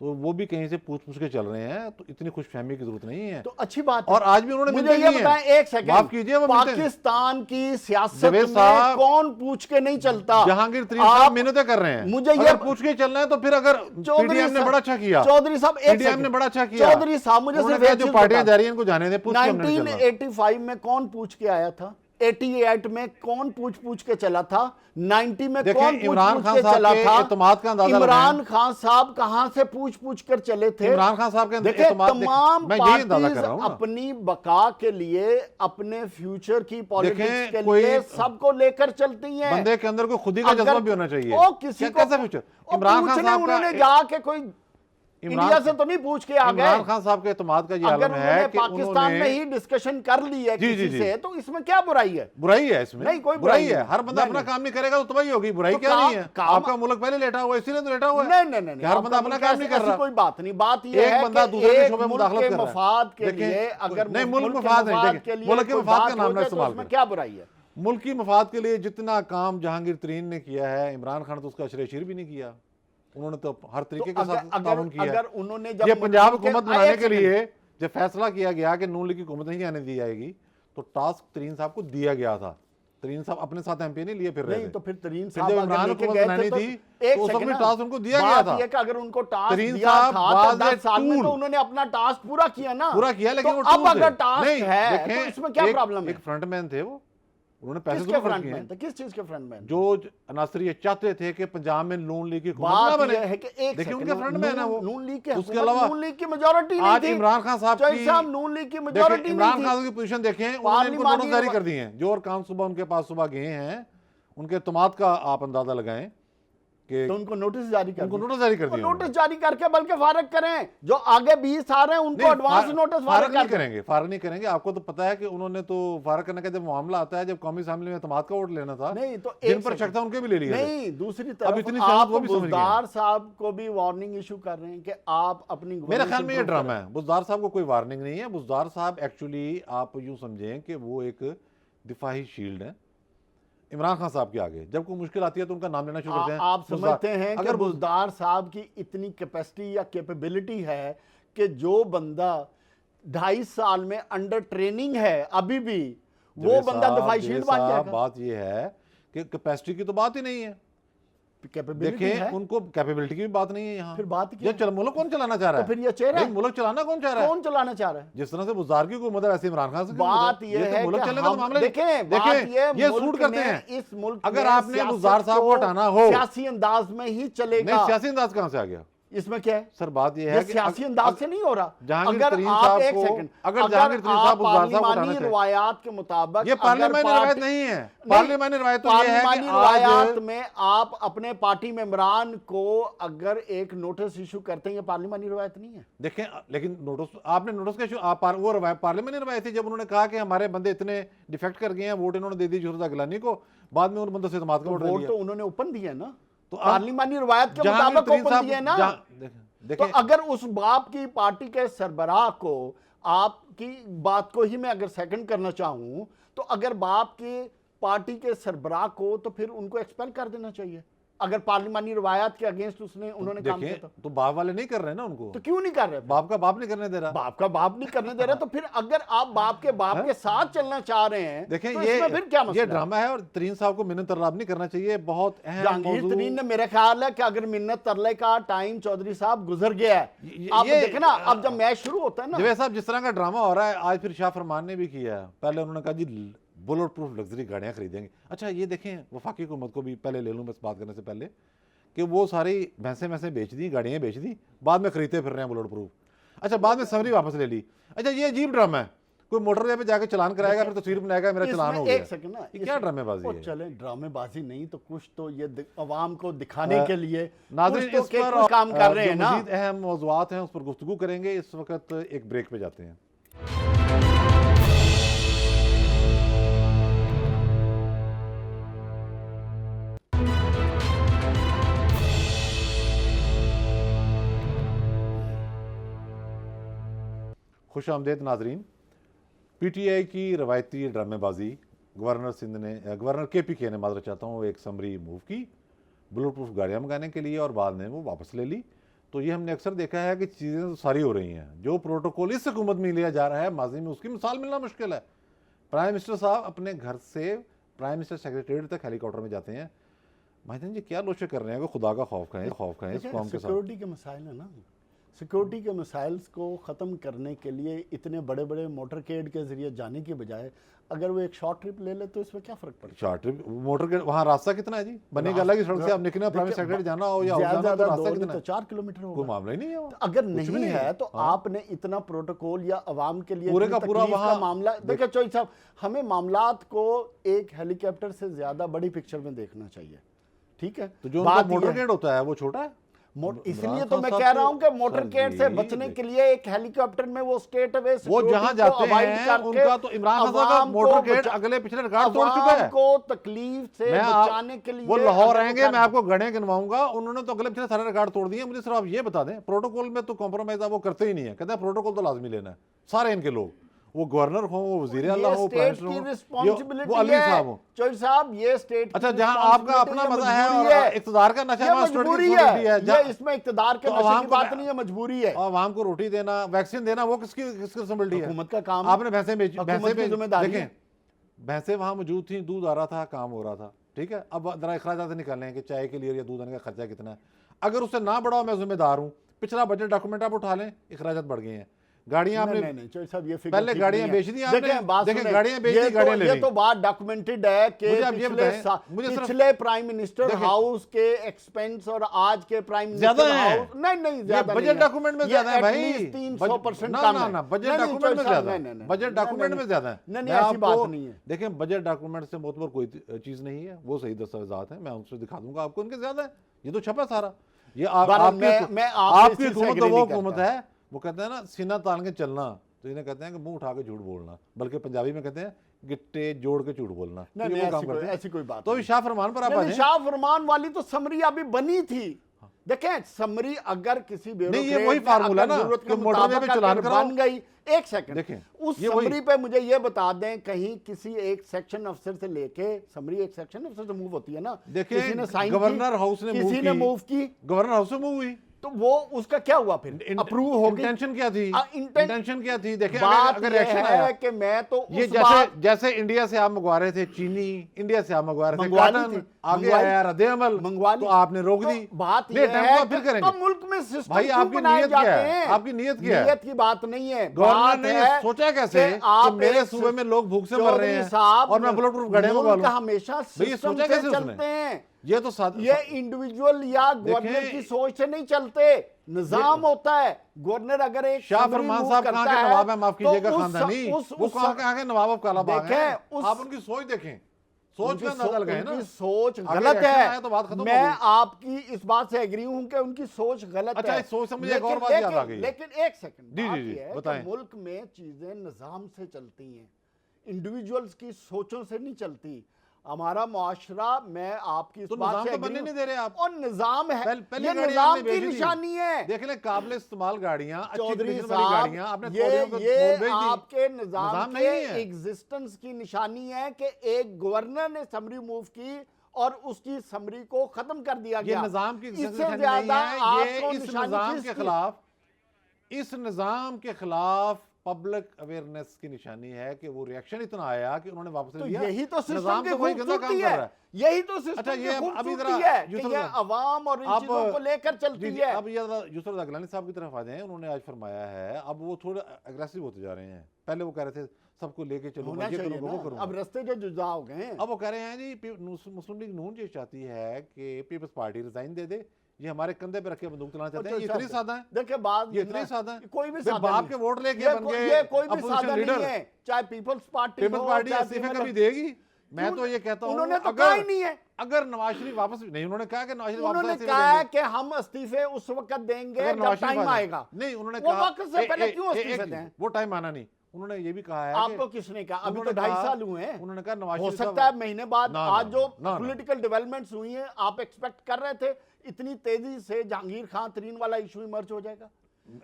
तो वो भी कहीं से पूछ के चल रहे हैं, तो इतनी खुशफहमी की जरूरत नहीं है। तो अच्छी बात और आज भी उन्होंने मुझे ये बताएं, एक सेकंड माफ कीजिए, वो पाकिस्तान की सियासत में कौन पूछ के नहीं चलता। जहांगीर तरीन साहब मेहनतें कर रहे हैं, मुझे ये पूछ के चलना है तो फिर अगर पीडीएम ने बड़ा अच्छा किया, चौधरी साहब पीडीएम ने बड़ा अच्छा किया, चौधरी साहब मुझे जो पार्टियां जा रही हैं इनको जाने दें। 1985 में कौन पूछ के आया था, 88 में कौन पूछ के चला था, 90 में कौन इमरान खान के चला था। एतमाद का अंदाजा इमरान खान साहब कहां से पूछ कर चले थे। इमरान खान साहब के तमाम पार्टीज अपनी बका के लिए, अपने फ्यूचर की पॉलिटिक्स के लिए सबको लेकर चलती हैं। बंदे के अंदर कोई खुदी का जज्बा भी होना चाहिए। ओ किसी को कैसा फ्यूचर? इमरान खान साहब उन्होंने जाके कोई इंडिया से तो नहीं पूछ के आ गए। इमरान खान साहब के एतमाद का ये अगर आलम है उन्होंने कि पाकिस्तान में ही डिस्कशन कर ली है जी, किसी जी, से, तो इसमें क्या बुराई है? बुराई है इसमें? नहीं, कोई बुराई बुराई है। नहीं। हर बंदा नहीं, अपना नहीं। काम नहीं करेगा तो तबाही होगी। बुराई तो क्या नहीं है? काम- आपका मुल्क पहले लेटा हुआ है, इसीलिए तो लेटा हुआ है। नहीं नहीं नहीं, हर बंदा अपना काम नहीं कर रहा। कोई बात नहीं। बात ये एक है बंदा कि दूसरे के एक शोबे में मुल्क मुदाखलत के कर रहा है। मफाद के देखें, लिए अगर नहीं, मुल्क के मफाद नहीं, मफाद देखें, के लिए मुल्क के कोई मफाद का बात नाम हो ना जाए तो इस्तेमाल उसमें करें। क्या बुराई है? मुल्क की मफाद के लिए जितना काम जहांगीर तरीन ने किया है, इमरान खान तो उसका अशरेशीर भी नहीं किया। उन्होंने तो हर तरीके के साथ ताउन किया है। अगर उन्होंने जब ये पंजाब मुल्क के- हुकूमत बनाने एक के सेकंड। लिए जब फैसला किया गया कि नून लीग की हुकूमत नहीं आने दी जाएगी, तो टास्क तरीन साहब को दिया गया था। तरीन साहब अपने साथ एमपी नहीं लिए फिर रहे नहीं थे। तो फिर तरीन फिर साहब जब अगर इमरान लेके हुकूमत गए बनानी थे तो थी, एक तो उस वक्त सेकंड भी ना, टास्क उनको दिया गया बात था। ये कि अगर उनको टास्क तरीन दिया साहब था तो बाद 10 साल में टूल। तो उन्होंने अपना टास्क पूरा किया ना। पूरा किया, लेकिन तो वो अब टूल अगर थे। टास्क नहीं, है तो देखें, इसमें क्या एक- प्रॉब्लम है? एक फ्रंटमैन थे वो, उन्होंने पैसे किसके तो खर्च फ्रंट किए में हैं। थे? किस चीज के फ्रंट में? जो अनासर ये चाहते थे कि पंजाब में नून लीग की हुकूमत ना बात बने। यह है कि एक देखिए सेकंड, उनके फ्रंटमैन है वो। नून लीग के उसके हुकूमत, अलावा नून लीग की मेजॉरिटी नहीं आज थी। इमरान खान साहब चौधरी की साहब, नून लीग की देखिए, मेजॉरिटी इमरान नहीं खान थी। की पोजीशन देखें, उन्होंने इनको पार्लिमानी नोटिस जारी कर दिए हैं। जो और काम सुबह उनके पास सुबह गए हैं, उनके एतमाद का आप अंदाजा लगाएं कि तो उनको नोटिस जारी कर उनको दिया। नोटिस जारी कर वो दिया। नोटिस जारी करके बल्कि फारग करें। जो आगे 20 आ रहे हैं उनको नहीं, एडवांस नोटिस फारग नहीं कर दें। करेंगे, फारग नहीं करेंगे। आपको तो पता है कि उन्होंने तो फारग करने का जब मामला आता है, जब कौमी असेंबली में एतमाद का वोट लेना था, नहीं तो जिन एक पर शक था उनके भी ले लिया। नहीं, दूसरी अब तरफ इतनी आप सियासत वो भी समझ गए। बुज़दार साहब को भी वार्निंग इशू कर रहे हैं कि आप अपनी मेरे governance ख्याल में ये improve ड्रामा करें। है। बुज़दार साहब को कोई वार्निंग नहीं है। बुज़दार साहब एक्चुअली आप यूं समझें कि वो एक दिफाही शील्ड है इमरान खान साहब के आगे। जब कोई मुश्किल आती है तो उनका नाम लेना शुरू करते हैं। आप समझते हैं कि अगर बुज़दार साहब की इतनी कैपेसिटी या कैपेबिलिटी है कि जो बंदा 2.5 साल में अंडर ट्रेनिंग है अभी भी, वो बंदा दिफाई शील्ड बन जाएगा। बात ये है कि कैपेसिटी की तो बात ही नहीं है। कैपेबिलिटी देखें, है, उनको कैपेबिलिटी की भी बात नहीं है यहाँ। फिर बात क्या ये है? चल मुल्क कौन चलाना चाह रहा तो है? फिर ये चेहरा नहीं, मुल्क चलाना कौन चाह रहा है? कौन चलाना चाह रहा है? जिस तरह से बुज़दार की हुकूमत है वैसे इमरान खान से बात यह है मुल्क कि चलने का तो हम मामला नहीं। देखें, बात देखें, ये मुल्क सूट करते ने हैं। इस मुल्क अगर में आपने सियासत बुज़दार साहब को हटाना हो, सियासी अंदाज में ही चलेगा। नहीं, सियासी अंदाज कहां से आ गया? इसमें क्या है? सर बात यह ये है कि सियासी अंदाज से नहीं हो रहा। जहांगीर अगर तरीन आप साहब एक को- सेकंड, अगर जहांगीर तरीन साहब बुज़दार साहब को हटाना पार्लिमानी चाहे- रवायात के मुताबिक ये पार्लियामेंट अगर रवायत पार्टी- नहीं है। नहीं, पार्लियामेंट रवायत तो ये है कि पार्लिमानी रवायात आज में आप अपने पार्टी मेंबरान को अगर एक नोटिस इशू करते हैं, ये पार्लिमानी रवायत नहीं है। देखें, लेकिन नोटिस आपने नोटिस का इशू आप वो रवायत पार्लियामेंट रवायत थी जब उन्होंने कहा कि हमारे बंदे इतने डिफेक्ट कर गए हैं, वोट इन्होंने दे दी जुर्दा गिलानी को, बाद में उन बंदों से इत्मीनान का वोट ले वोट लिया। तो उन्होंने ओपन दिया ना, तो अब पार्लिमानी रवायत के जहांगीर मुताबिक तरीन ओपन साहब दिया ना। तो देखें, अगर उस बाप की पार्टी के सरबराह को, आपकी बात को ही मैं अगर सेकंड करना चाहूं, तो अगर बाप की पार्टी के सरबराह को, तो फिर उनको एक्सपेल कर देना चाहिए। अगर पार्लिमानी रवायत के अगेंस्ट उन्होंने काम किया देखें, तो बाप वाले नहीं कर रहे ना उनको, तो क्यों नहीं कर रहे? बाप का बाप नहीं करने दे रहा। बाप का बाप नहीं करने दे रहे, तो फिर अगर आप बाप के साथ चलना चाह रहे हैं, देखें, तो इसमें फिर क्या मसला ये है? ड्रामा है और तरीन साहब को मिन्नत तरलाब नहीं करना चाहिए। बहुत अहम जहांगीर मौजू- तरीन ने, मेरा ख्याल है कि अगर मिन्नत तरले का टाइम चौधरी साहब गुजर गया है। आप ये- देखना, अब जब मैच शुरू होता है ना, जवेद साहब, जिस तरह का ड्रामा हो रहा है आज, फिर शाह फरमान ने भी किया है। पहले उन्होंने कहा जी बुलेट प्रूफ लग्जरी गाड़ियां खरीदेंगे। अच्छा, ये देखें, वफाकी हुकूमत को भी पहले ले लूं बस बात करने से पहले, कि वो सारी भैंसें बेच दी, गाड़ियां बेच दी, बाद में खरीदते फिर रहे हैं बुलेट प्रूफ। अच्छा, बाद में समरी वापस ले ली। अच्छा, ये अजीब ड्रामा है। कोई मोटरवे पे जाकर चलान कराएगा, फिर तस्वीर बनाएगा मेरा चलान हो इसमें गया। एक सेकंड ना, ये क्या ड्रामेबाजी है? चले ड्रामेबाजी नहीं तो कुछ तो ये अवाम को दिखाने के लिए नाज़रीन, कुछ तो इस के पर कुछ काम कर रहे जो हैं ना। मज़ीद अहम मौज़ूआत हैं उस पर गुफ्तगू करेंगे। इस वक्त एक ब्रेक पे जाते हैं। खुश आमदेद नाजरीन। पीटीआई की रवायती ड्रामेबाजी गवर्नर KPK ने माजरा चाहता हूँ एक समरी मूव की, बुलेट प्रूफ गाड़ियाँ मंगाने के लिए, और बाद में वो वापस ले ली। तो ये हमने अक्सर देखा है कि चीज़ें तो सारी हो रही हैं। जो प्रोटोकॉल इस हुकूमत में लिया जा रहा है, माजी में उसकी मिसाल मिलना मुश्किल है। प्राइम मिनिस्टर साहब अपने घर से प्राइम मिनिस्टर सेक्रेटरीट तक हेलीकॉप्टर में जाते हैं। माहिदन जी क्या लोचे कर रहे हैं? खुदा का खौफ खाएं इस कौम के साथ। सिक्योरिटी के मसाइल है ना, सिक्योरिटी के मसाइल को ख़त्म करने के लिए इतने बड़े बड़े मोटरकेड के जरिए जाने की बजाय अगर वो एक शॉर्ट ट्रिप ले ले तो इसमें क्या फर्क पड़ता है? शॉर्ट ट्रिप मोटर के वहाँ रास्ता कितना है जी? बनेगा अलग ही सड़क से आप निकलना, प्राइम सेक्रेटरी जाना हो या ज्यादा जाना, तो रास्ता दो कितना तो है? 4 किलोमीटर कोई होगा। मामला ही नहीं है वो। अगर कुछ भी नहीं है तो हाँ। आपने इतना प्रोटोकॉल या अवाम के लिए पूरे इतनी का पूरा तकलीफ का वहाँ- मामला, देखिए चौधरी साहब, हमें मामलात को एक हेलीकॉप्टर से ज्यादा बड़ी पिक्चर में देखना चाहिए। ठीक है, तो जो उनका बात ये है- मोटरकेड होता है वो छोटा है। इसलिए तो मैं कह रहा हूं कि मोटरकेड से बचने के लिए एक हेलीकॉप्टर में वो स्टेट अवे वो जहां जाते हैं उनका तो इमरान खान साहब का मोटरकेड अगले पिछले रिकॉर्ड तोड़ चुका है को तकलीफ से बचाने के लिए। वो लाहौर आएंगे, मैं आपको गणे गिनवाऊंगा, उन्होंने तो अगले पिछले सारे रिकॉर्ड तोड़ दिए। मुझे सिर्फ आप ये बता दें, प्रोटोकॉल में तो कॉम्प्रोमाइज वो करते ही नहीं है, कहते हैं प्रोटोकॉल तो लाजमी लेना है। सारे इनके लोग, वो गवर्नर हो, वो वजीर आला हो, प्राइम मिनिस्टर हो, वो अली साहब हो, चौधरी साहब, ये स्टेट अच्छा जहां आपका अपना मजा है और इख्तिदार का नशा मजबूरी है, ये इसमें इख्तिदार के नशे की बात नहीं है, मजबूरी है। आवाम को रोटी देना, वैक्सीन देना, वो किसकी रिस्पांसिबिलिटी है? हुकूमत का काम। आपने भैंसें बेची, देखें भैंसें वहां मौजूद थी, दूध आ रहा था, काम हो रहा था, ठीक है। अब जरा अखराजात निकालने हैं कि चाय के लिए या दूध आने का खर्चा कितना है। अगर उससे ना बढ़ाओ, मैं जिम्मेदार हूं। पिछला बजट डॉक्यूमेंट आप उठा लें, अखराजात बढ़ गए हैं। गाड़ियां आपने पहले गाड़ियां बेच दी आपने, देखें गाड़ियां बेच दी, गाड़ियां ले ली। ये तो बात डॉक्यूमेंटेड है कि पिछले प्राइम मिनिस्टर हाउस के एक्सपेंस और आज के प्राइम मिनिस्टर हाउस नहीं ज्यादा, बजट डॉक्यूमेंट में ज्यादा है भाई, 300% कम है। बजट डॉक्यूमेंट में ज्यादा है, बजट डॉक्यूमेंट में ज्यादा है। नहीं ऐसी बात नहीं है। देखें बजट डॉक्यूमेंट से मोतबर कोई चीज नहीं है, वो सही दस्तावेजात हैं, मैं उनसे दिखा दूंगा आपको, उनके ज्यादा है। ये तो छपा सारा, ये आपकी हुकूमत तो वो हुकूमत है, वो कहते हैं ना सीना तान के चलना, तो इन्हें कहते हैं कि मुंह उठा के झूठ बोलना, बल्कि पंजाबी में कहते हैं गिट्टे जोड़ के झूठ बोलना। ऐसी कोई बात तो शाह फरमान पर आप शाह फरमान वाली तो समरी अभी बनी थी। देखें समरी अगर किसी ये वही फार्मूला ना कि मोटरवे पे चलान बन गई। एक सेकंड देखें, उस समरी पे मुझे ये बता दें, कहीं किसी एक सेक्शन अफसर से लेके, समरी एक सेक्शन अफसर से मूव होती है ना, किसी ने साइन, गवर्नर हाउस ने मूव की, गवर्नर हाउस से मूव हुई, तो वो उसका क्या हुआ फिर? अप्रूव हो गई। इंटेंशन क्या थी? इंटेंशन क्या थी? देखिए बात अगर एक्शन आया कि मैं तो ये जैसे इंडिया से आप मंगवा रहे थे चीनी, इंडिया से आप मंगवा रहे थे कॉटन, आगे आया रद्द-ए-अमल तो आपने रोक दी। बात ये है फिर करेंगे तो मुल्क में सिस्टम भाई, आपकी नीयत क्या है? आपकी नीयत क्या है? नीयत की बात नहीं है। गवर्नर ने सोचा कैसे कि मेरे सूबे में लोग भूख से मर रहे हैं और मैं बुलेट प्रूफ गाड़ियां मंगवा लूं? हमेशा सिस्टम से चलते हैं, ये तो ये इंडिविजुअल या गवर्नर की सोच से नहीं चलते, निजाम होता है। गवर्नर अगर एक शाह फरमान साहब कहां के नवाब है, माफ कीजिएगा खानदानी, वो कहां के नवाब ऑफ कालाबाग हैं। आप उनकी सोच देखें, सोच का अंदाजा लगाएं ना, सोच गलत है। तो बात खत्म हो गई। मैं आपकी इस बात से एग्री हूं कि उनकी सोच गलत है। सोच समझे एक और बात याद आ गई, लेकिन एक सेकंड, बताएं, मुल्क में चीजें निजाम से चलती हैं, इंडिविजुअल्स की सोचों से नहीं चलती। हमारा मुआशरा, मैं आपकी इस बात से बनने नहीं दे रहे आप, और निजाम है, ये निजाम की निशानी है। देख ले काबिल इस्तेमाल गाड़ियां, चौधरी साहब, ये आपके निजाम के एग्जिस्टेंस की निशानी है कि एक गवर्नर ने समरी मूव की और उसकी समरी को खत्म कर दिया गया। ये निजाम की इससे ज्यादा ये इस निजाम के खिलाफ, इस निजाम के खिलाफ पब्लिक अवेयरनेस की निशानी है कि वो रिएक्शन इतना आया कि उन्होंने वापस लिया। यही तो सिस्टम की खूबसूरती है, यही तो सिस्टम की खूबसूरती है कि ये अवाम और इन चीजों को लेकर चलती है। अब ये यूसुफ गिलानी साहब की तरफ आ जाएं, उन्होंने आज फरमाया है, अब वो थोड़ा एग्रेसिव होते जा रहे हैं। पहले वो कह रहे थे सबको लेके चलो, अब रास्ते जो जुदा हो गए, अब वो कह रहे हैं जी मुस्लिम लीग नून ये चाहती है कि पीपल्स पार्टी रिजाइन दे दे, ये हमारे कंधे पे रखे बंदूक चलाना चाहते हैं। ये इतनी सादा है, देखिए बात ये इतनी सादा है, कोई भी सादा बाप के वोट लेके बन गए, ये कोई भी सादा नहीं है। चाहे पीपल्स पार्टी इस्तीफे कभी देगी? मैं तो ये कहता हूं, उन्होंने तो कहा ही नहीं है। अगर नवाज शरीफ वापस नहीं, उन्होंने कहा कि नवाज शरीफ वापस, उन्होंने कहा कि हम इस्तीफे उस वक्त देंगे जब टाइम आएगा। नहीं, उन्होंने कहा वो वक्त से पहले क्यों इस्तीफे दें? वो टाइम आना नहीं। उन्होंने ये भी कहा है, आपको किसने कहा? अभी तो 2.5 साल हुए हैं। उन्होंने कहा नवाज हो सकता है महीने बाद आज जो पॉलिटिकल डेवलपमेंट्स हुई हैं, आप एक्सपेक्ट कर रहे थे इतनी तेजी से जहांगीर खान तरीन वाला इशू इमर्ज हो जाएगा?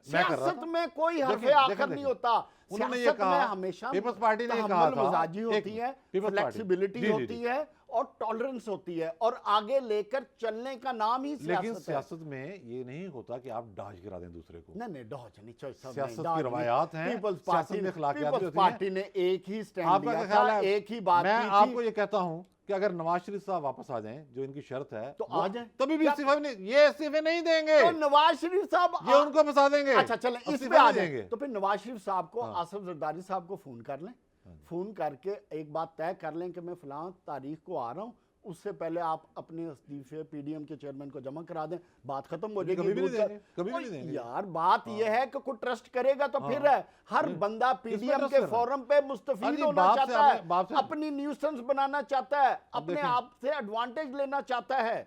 सियासत में कोई हरफे आखिर नहीं होता। उन्होंने ये कहा, हमेशा पीपल्स पार्टी ने कहा था मिजाजी होती है, फ्लेक्सिबिलिटी होती है और टॉलरेंस होती है, और आगे लेकर चलने का नाम ही सियासत है। लेकिन सियासत में ये नहीं होता कि आप डॉज गिरा दें दूसरे को। नहीं डॉज नहीं, सियासत की रवायात हैं, पीपल्स पार्टी ने एक ही स्टैंड लिया था, एक ही बात की थी। मैं आपको ये कहता हूं कि अगर नवाज शरीफ साहब वापस आ जाएं, जो इनकी शर्त है, तो आ जाएं, तभी भी इस्तीफा नहीं, ये इस्तीफे नहीं देंगे। तो नवाज शरीफ साहब ये उनको फंसा देंगे। अच्छा चलें, इस पे आ जाएंगे। तो फिर नवाज शरीफ साहब को, आसिफ जरदारी साहब को फोन कर लें, फोन करके एक बात तय कर लें कि मैं फलां तारीख को आ रहा हूं, उससे पहले आप अपने इस्तीफे पीडीएम के चेयरमैन को जमा करा दें, बात खत्म हो जाएगी। कभी भी नहीं देंगे यार, बात यह है कि कोई ट्रस्ट करेगा तो फिर है। हर बंदा पीडीएम के फोरम पे मुस्तफीद होना चाहता है, अपनी न्यूसेंस बनाना चाहता है, अपने आप से एडवांटेज लेना चाहता है।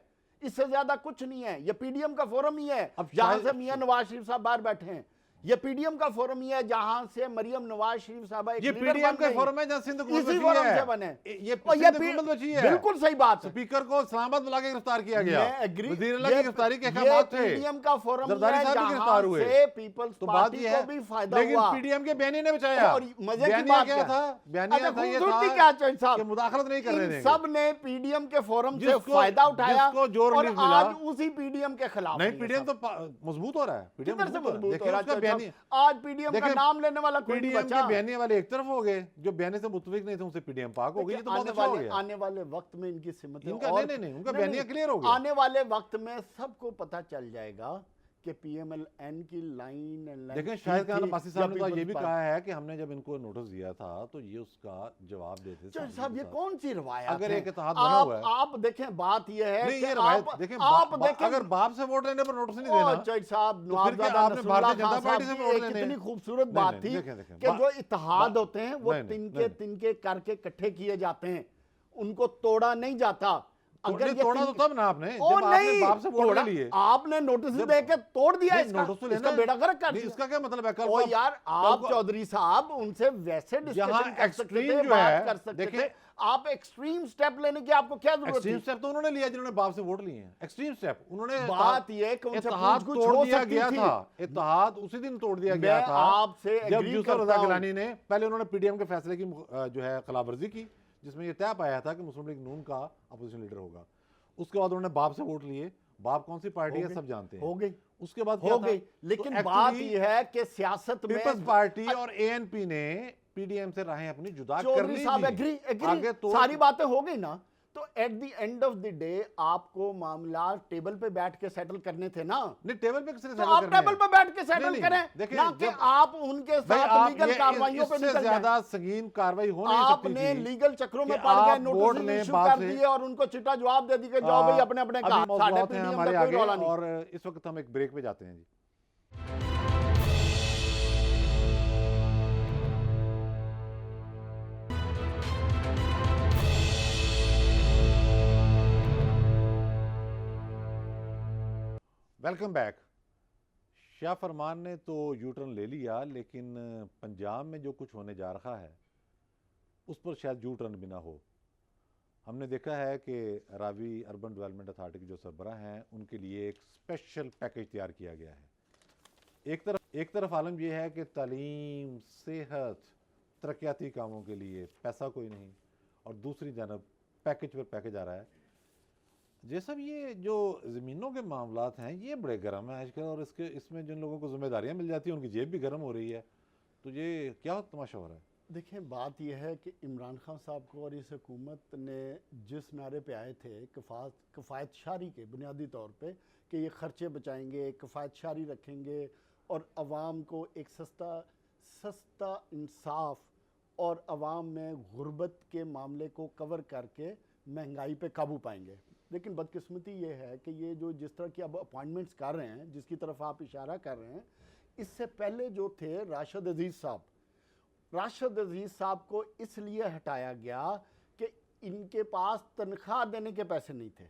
इससे ज्यादा कुछ नहीं है। ये पीडीएम का फोरम ही है अब जहां शायद- से मियां नवाज शरीफ साहब बाहर बैठे हैं। ये पीडीएम का फोरम ही है जहां से मरियम नवाज शरीफ साहब एक ये लीडर पीडीएम बन का गई। फोरम है जहां सिंध हुकूमत इसी बची फोरम है। से बने। ये और सिंध पी- हुकूमत बची है। बिल्कुल सही बात है। स्पीकर को इस्लामाबाद बुला के गिरफ्तार किया गया। मैं एग्री। वजीरुल्लाह की गिरफ्तारी के ये अहकामात थे। पीडीएम का फोरम जरदारी है साहब भी जहां गिरफ्तार हुए। से पीपल्स तो बात पार्टी ये को है, भी फायदा लेकिन हुआ। पीडीएम के बयानी ने बचाया। और मजे की बयानिया बात क्या था? बयानिया अच्छा, था ये खूबसूरती था क्या है चौधरी साहब? कि मुदाखलत नहीं करने इन देंगे। सब ने पीडीएम के फोरम से जिसको- फायदा उठाया जिसको जो और रिलीफ मिला। आज उसी पीडीएम के खिलाफ नहीं, है ये पीडीएम सब। तो मजबूत हो रहा है। पीडीएम किधर से मजबूत हो देखिए रहा उसका है बयानी। आज पीडीएम का देखिए, नाम लेने वाला कोई नहीं पीडीएम बचा। के बयानी वाले एक तरफ हो गए, जो बयानी से मुतफिक नहीं थे उनसे पीडीएम पाक हो गई। ये तो बहुत अच्छा हो गया। आने वाले वक्त में इनकी सिमतें इनका और- नहीं, उनका बयानिया क्लियर हो गया। आने वाले वक्त में सबको पता चल जाएगा कि पीएमएलएन की लाइन एंड लाइन देखें, शाहिद खान अब्बासी साहब ने तो ये भी पीपल्स कहा है कि हमने जब इनको नोटिस दिया था तो ये उसका जवाब देते चौधरी साहब, ये कौन सी रवायत अगर है? एक इत्तेहाद बना हुआ है। आप देखें, बात ये है नहीं, कि ये रवायत आप देखें, आप देखें अगर बाप से वोट लेने पर नोटिस नहीं ओ, देना चौधरी साहब, तो फिर क्या नवाबजादा आपने नसरुल्लाह भारतीय खान जनता पार्टी साहब से की वोट एक लेने? कितनी खूबसूरत नहीं, बात नहीं, थी देखें, कि जो इत्तेहाद होते हैं वो नहीं, नहीं, तिनके नहीं। तिनके करके इकट्ठे किए जाते हैं, उनको तोड़ा नहीं जाता। अगर ये तोड़ा तो तिनके- तब ना आपने ओ जब आपने नहीं, बाप से वोट तोड़ा। ले लिए। आपने नोटिस जब- दे के तोड़ दिया नहीं, इसका नोटिस तो लेना इसका है। बेड़ा गर्क कर नहीं, दिया। इसका क्या मतलब है? कल ओ को- यार, कल आप को- चौधरी साहब उनसे वैसे यहाँ डिस्कशन कर सकते extreme थे, जो बात है, कर सकते देखिए- थे। आप एक्सट्रीम स्टेप लेने की आपको क्या जरूरत एक्सट्रीम थी? स्टेप तो उन्होंने लिया जिन्होंने बाप से वोट लिए हैं। एक्सट्रीम स्टेप उन्होंने बात ये है कि उनसे इत्तेहाद पूछ-गुछ तोड़ हो दिया सकती गया थी। था। इत्तेहाद उसी दिन तोड़ दिया गया मैं था आपसे जब agree यूसुफ करता रजा हूं। गिलानी ने पहले उन्होंने पीडीएम के फैसले की जो है खिलाफवर्जी की, जिसमें यह तय पाया था कि मुस्लिम लीग नून का अपोजिशन लीडर होगा। उसके बाद उन्होंने बाप से वोट लिए। बाप कौन सी पार्टी है सब जानते हैं। हो गई, उसके बाद हो गई। लेकिन बात यह है कि सियासत में पीपल्स पार्टी और एएनपी ने पीडीएम से राहें अपनी जुदा कर चौधरी ली साहब थी। एग्री आगे तो सारी बातें हो गई ना। तो at the end of the day आपको मामला टेबल पे बैठ के सेटल करने थे ना। नहीं, टेबल पे किसने तो सेटल आप करने टेबल हैं? पे बैठ के नहीं, सेटल नहीं, करें, देखिए, ना कि जब- आप उनके भाई, साथ आप लीगल ये कार्रवाइयों पे इससे निकल जाएं। ज्यादा संगीन कार्रवाई हो नहीं सकती आपने थी लीगल चक्रों में कि पड़ गए, आप वोट नोटिस लें इशू बाप कर से। दिए और उनको चिट्टा जवाब दे दी कि जाओ भाई अपने अपने अभी घर। मौजूदात साढ़े हैं पीडीएम हमारे का कोई आगे रौला नहीं। और इस वक्त हम एक ब्रेक पे जाते हैं जी। Welcome back. शाह फरमान ने तो यू टर्न ले लिया, लेकिन पंजाब में जो कुछ होने जा रहा है उस पर शायद यू टर्न भी ना हो। हमने देखा है कि रावी अर्बन डेवलपमेंट अथॉरिटी के जो सरबराह हैं उनके लिए एक स्पेशल पैकेज तैयार किया गया है। एक तरफ आलम यह है कि तालीम, सेहत, तरक्याती कामों के लिए पैसा कोई नहीं, और दूसरी जानब पैकेज पर पैकेज आ रहा है। जैसा ये जो ज़मीनों के मामलात हैं ये बड़े गर्म हैं आजकल, और इसमें जिन लोगों को जिम्मेदारियां मिल जाती हैं उनकी जेब भी गर्म हो रही है। तो ये क्या तमाशा हो रहा है? देखें, बात यह है कि इमरान खान साहब को और इस हुकूमत ने जिस नारे पे आए थे किफ़ायत शारी के बुनियादी तौर पे कि ये खर्चे बचाएंगे, किफ़ायत शारी रखेंगे और अवाम को एक सस्ता इंसाफ और अवाम में गुर्बत के मामले को कवर करके महंगाई पे काबू पाएंगे। लेकिन बदकिस्मती ये है कि ये जो जिस तरह की अब अपॉइंटमेंट्स कर रहे हैं, जिसकी तरफ आप इशारा कर रहे हैं, इससे पहले जो थे राशिद अजीज़ साहब को इसलिए हटाया गया कि इनके पास तनख्वाह देने के पैसे नहीं थे।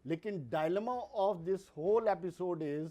लेकिन dilemma of this whole episode is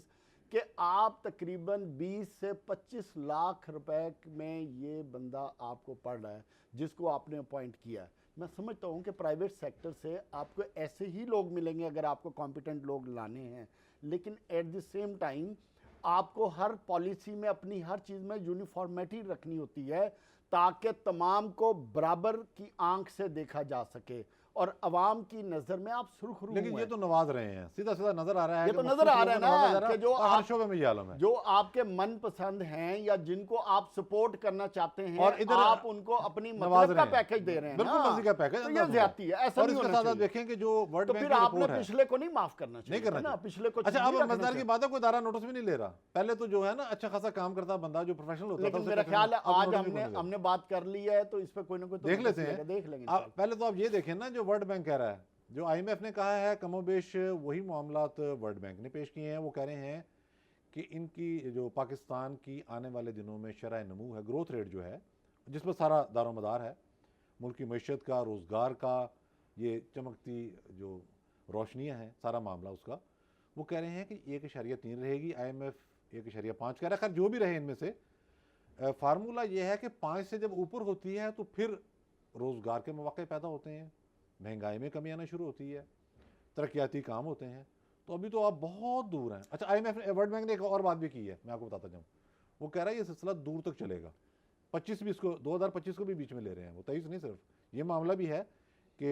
कि आप तकरीबन 20 से 25 लाख रुपए में ये बंदा आपको पड़ रहा है जिसको आपने अपॉइंट किया है। मैं समझता हूँ कि प्राइवेट सेक्टर से आपको ऐसे ही लोग मिलेंगे अगर आपको कॉम्पिटेंट लोग लाने हैं, लेकिन एट द सेम टाइम आपको हर पॉलिसी में अपनी हर चीज़ में यूनिफॉर्मिटी रखनी होती है ताकि तमाम को बराबर की आंख से देखा जा सके और अवाम की नज़र में आप सुरखरू लेकिन हैं। ये तो नवाज रहे हैं, सीधा सीधा नजर आ रहा है ये कि तो मुख्तलिफ नजर आ रहा है लोगों को नवाजा जा ना रहा कि जो और हर आप शोबे में ये आलम है। जो आपके मनपसंद हैं या जिनको आप सपोर्ट करना चाहते हैं और इधर आप उनको अपनी नवाज मतलब का रहे हैं। पैकेज दे रहे हैं बिल्कुल ना। मर्जी का पैकेज तो अंदर ये से। ज्यादती है, ऐसा और नहीं इसके होना साथ आप चाहिए। देखें कि जो वर्ल्ड तो बैंक फिर की आपने रिपोर्ट है पिछले को नहीं माफ करना चाहिए नहीं करना ना, चाहिए। पिछले को अच्छा, नहीं अब रखना मजेदार की चाहिए। बात है कोई दायरा नोटिस भी नहीं ले रहा। पहले तो जो है ना अच्छा खासा काम करता बंदा जो प्रोफेशनल होता था लेकिन उसे मेरा पैसे ख्याल है मिलते, अब आज नोटिस भी नहीं मिलते। हमने बात कर ली है तो इस पे कोई ना कोई तो देख नोटिस लेते हैं। मिलेगा, देख लेंगे पहले तो आप ये देखें ना जो वर्ल्ड बैंक कह रहा है, जो आईएमएफ ने कहा है, कमोबेश वही मामलात वर्ल्ड बैंक ने पेश किए हैं। वो कह रहे हैं कि इनकी जो पाकिस्तान की आने वाले दिनों में शरह नमू है, ग्रोथ रेट जो है जिस पर सारा दारोमदार है, मुल्क की मैशत का, रोज़गार का, ये चमकती जो रोशनियाँ हैं सारा मामला उसका। वो कह रहे हैं कि 1.3 रहेगी, IMF 1.5 कह रहा है। खैर जो भी रहे इनमें से फार्मूला ये है कि 5 से जब ऊपर होती है तो फिर रोज़गार के मौके पैदा होते हैं, महंगाई में कमी आना शुरू होती है, तरक्याती काम होते हैं। तो अभी तो आप बहुत दूर हैं। अच्छा, IMF ने, वर्ल्ड बैंक ने एक और बात भी की है, मैं आपको बताता जाऊँ। वो कह रहा है ये सिलसिला दूर तक चलेगा, 25-20 को, 2025 को भी बीच में ले रहे हैं वो, 23 नहीं सिर्फ। ये मामला भी है कि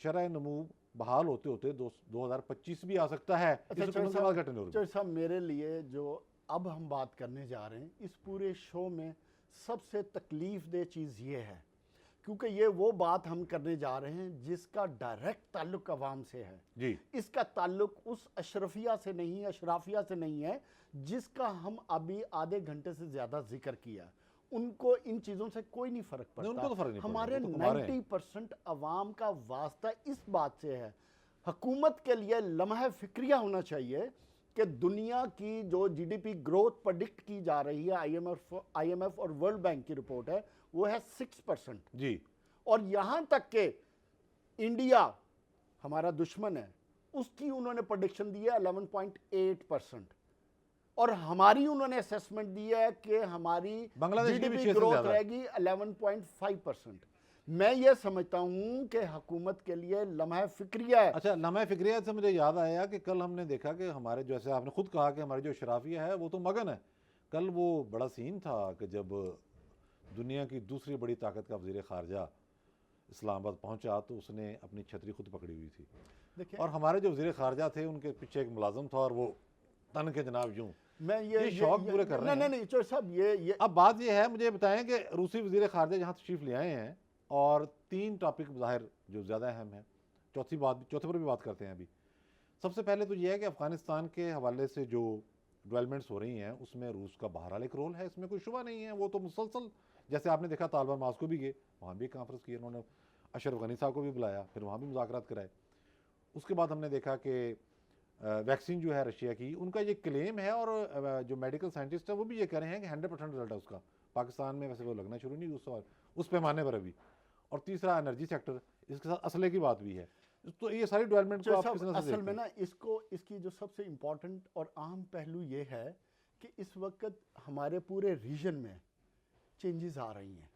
शरह नमू बहाल होते होते 2025 भी आ सकता है। अच्छा, इससे कुछ बाद घटने चौधरी साहब, मेरे लिए जो अब हम बात करने जा रहे हैं, इस पूरे शो में सबसे तकलीफ दह चीज़ ये है, क्योंकि ये वो बात हम करने जा रहे हैं जिसका डायरेक्ट ताल्लुक अवाम से है जी। इसका ताल्लुक उस अशरफिया से नहीं, अशराफिया से नहीं है जिसका हम अभी आधे घंटे से ज़्यादा जिक्र किया। उनको इन चीज़ों से कोई नहीं फ़र्क पड़ता। उनको तो फ़र्क नहीं हमारे पड़ता, वो तो कमा रहे हैं। 90% अवाम का वास्ता इस बात से है। हुकूमत के लिए लम्हा फिक्रिया होना चाहिए कि दुनिया की जो GDP ग्रोथ प्रेडिक्ट की जा रही है, IMF और वर्ल्ड बैंक की रिपोर्ट है, वो है 6% जी। और यहां तक कि इंडिया हमारा दुश्मन है, उसकी उन्होंने प्रेडिक्शन दी है 11.8% और हमारी उन्होंने असेसमेंट दी है कि हमारी बांग्लादेश की भी 6 GDP से ग्रोथ ज़्यादा है। रहेगी 11.5%। मैं ये समझता हूं कि हुकूमत के लिए लम्हा फिक्रिया है। अच्छा, लम्हा फिक्रिया से मुझे याद आया कि कल हमने देखा कि हमारे, जैसे आपने खुद कहा कि हमारी जो शराफिया है वो तो मगन है। कल वो बड़ा सीन था कि जब दुनिया की दूसरी बड़ी ताकत का वज़ीर ख़ारजा इस्लामाबाद पहुंचा तो उसने अपनी छतरी खुद पकड़ी हुई थी। देखिए, और हमारे जो वज़ीर ख़ारजा थे उनके पीछे एक मुलाजिम था और वो तन के जनाब यूं मैं ये शौक पूरे कर रहे हैं। नहीं चौधरी साहब, ये अब बात ये है, मुझे बताएं कि रूसी वज़ीर ख़ारजा यहाँ तशरीफ़ ले आए हैं और 3 टॉपिक ज़ाहिर जो ज़्यादा अहम है, चौथे पर भी बात करते हैं अभी। सबसे पहले तो ये है कि अफ़गानिस्तान के हवाले से जो डेवलपमेंट्स हो रही हैं उसमें रूस का बहरहाल एक रोल है, इसमें कोई शुबा नहीं है। वो तो मुसलसल, जैसे आपने देखा तालिबान मास्को भी गए, वहाँ भी कॉन्फ्रेंस की, उन्होंने अशरफ गनी साहब को भी बुलाया, फिर वहाँ भी मुज़ाकरात कराए। उसके बाद हमने देखा कि वैक्सीन जो है रशिया की, उनका ये क्लेम है और जो मेडिकल साइंटिस्ट है वो भी ये कह रहे हैं कि 100% रिजल्ट है उसका। पाकिस्तान में वैसे वो लगना शुरू नहीं उस पैमाने पर अभी। और तीसरा एनर्जी सेक्टर, इसके साथ असले की बात भी है। तो ये सारी डेवलपमेंट को आप किस तरह से असल में देखते हैं? ना इसकी जो सबसे इम्पोर्टेंट और अहम पहलू ये है कि इस वक्त हमारे पूरे रीजन में चेंजेस आ रही हैं।